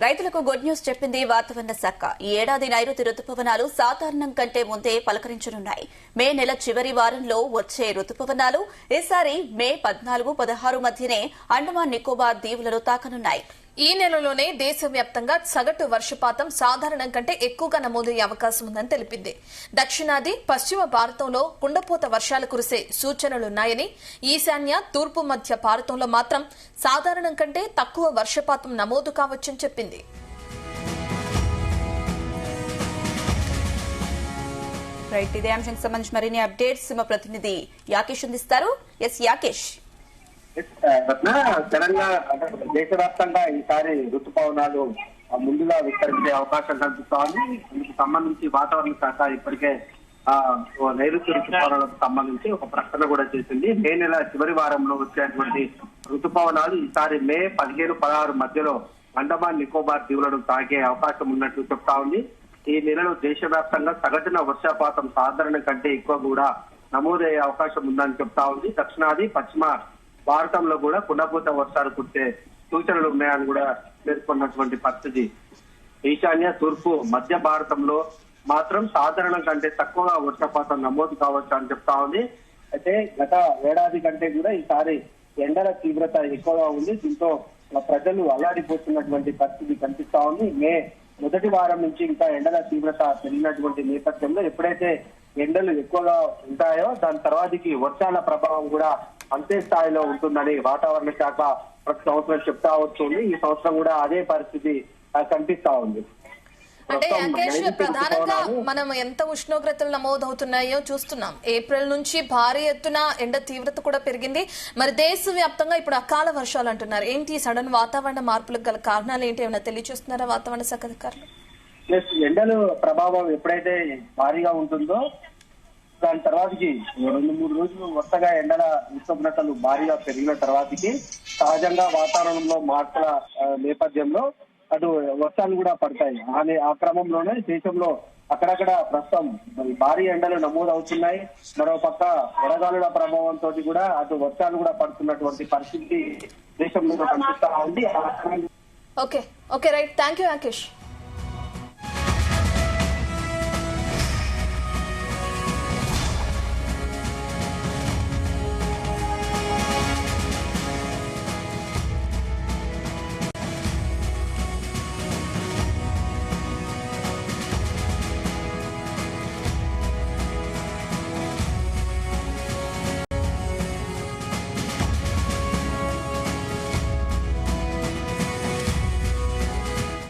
రైతులకు good news చెప్పింది వాతావరణ శాఖ. ఈ ఏడాది నైరుతి రుతుపవనాలు సాధారణం కంటే ముందే పలకరించనున్నాయి. మే నెల చివరి వారంలో వచ్చే రుతుపవనాలు ఈసారి మే 14-16 మధ్యనే అండమాన్ నికోబార్ దీవులను తాకనున్నాయి. ఈ నెలలోనే దేశవ్యాప్తంగా సగటు వర్షపాతం సాధారణం కంటే ఎక్కువగా నమోదయ్యే అవకాశం ఉందని తెలిపింది. దక్షిణాది పశ్చిమ భారతంలో కుండపోత వర్షాలు కురిసే సూచనలున్నాయని, ఈశాన్య తూర్పు మధ్య భారతంలో మాత్రం సాధారణం కంటే తక్కువ వర్షపాతం నమోదు కావచ్చని చెప్పింది. ఇదే అంశానికి సంబంధించి మరిన్ని అప్డేట్స్ మా ప్రతినిధి యాకేష్ అందిస్తారు. యాకేష్, తెలంగాణ దేశవ్యాప్తంగా ఈసారి ఋతుపవనాలు ముందుగా విస్తరించే అవకాశం కనిపిస్తోంది. దీనికి సంబంధించి వాతావరణ శాఖ ఇప్పటికే నైరుతి ఋతుపవనాలకు సంబంధించి ఒక ప్రకటన కూడా చేసింది. మే నెల చివరి వారంలో వచ్చేటువంటి ఋతుపవనాలు ఈసారి మే 15-16 మధ్యలో అండమాన్ నికోబార్ దీవులను తాకే అవకాశం ఉన్నట్లు చెప్తా ఉంది. ఈ నెలలో దేశవ్యాప్తంగా సగటున వర్షపాతం సాధారణ కంటే ఎక్కువ కూడా నమోదయ్యే అవకాశం ఉందని చెప్తా ఉంది. దక్షిణాది పశ్చిమ భారతంలో కూడా కుండపోత వర్షాలు కురిసే సూచనలు ఉన్నాయని కూడా పేర్కొన్నటువంటి పరిస్థితి. ఈశాన్య తూర్పు మధ్య భారతంలో మాత్రం సాధారణం కంటే తక్కువగా వర్షపాతం నమోదు కావచ్చు అని చెప్తా ఉంది. అయితే గత ఏడాది కంటే కూడా ఈసారి ఎండల తీవ్రత ఎక్కువగా ఉంది. దీంతో ప్రజలు అల్లాడిపోతున్నటువంటి పరిస్థితి కనిపిస్తా ఉంది. మే మొదటి వారం నుంచి ఇంకా ఎండల తీవ్రత పెరిగినటువంటి నేపథ్యంలో ఎప్పుడైతే ఎండలు ఎక్కువగా ఉంటాయో దాని తర్వాతకి వర్షాల ప్రభావం కూడా అంతే స్థాయిలో ఉంటుందని వాతావరణ శాఖ ప్రతి సంవత్సరం చెప్తా వస్తుంది. ఈ సంవత్సరం కూడా అదే పరిస్థితి కనిపిస్తా ఉంది. అంటే యాకేష్, ప్రధానంగా మనం ఎంత ఉష్ణోగ్రతలు నమోదవుతున్నాయో చూస్తున్నాం. ఏప్రిల్ నుంచి భారీ ఎత్తున ఎండ తీవ్రత కూడా పెరిగింది. మరి దేశవ్యాప్తంగా ఇప్పుడు అకాల వర్షాలు అంటున్నారు. ఏంటి సడన్ వాతావరణ మార్పులకు గల కారణాలు ఏంటి, ఏమైనా తెలియజేస్తున్నారా వాతావరణ శాఖ అధికారులు? ఎండల ప్రభావం ఎప్పుడైతే భారీగా ఉంటుందో దాని తర్వాతకి 2-3 రోజులు వరుసగా ఎండల ఉష్ణోగ్రతలు భారీగా పెరిగిన తర్వాతకి సహజంగా వాతావరణంలో మార్పుల నేపథ్యంలో అటు వర్షాలు కూడా పడతాయి. ఆ క్రమంలోనే దేశంలో అక్కడక్కడ ప్రస్తుతం భారీ ఎండలు నమోదు అవుతున్నాయి. మరో పక్క వడగాలుల ప్రభావంతో కూడా అటు వర్షాలు కూడా పడుతున్నటువంటి పరిస్థితి దేశంలో కనిపిస్తా ఉంది. Okay right, thank you Yakesh.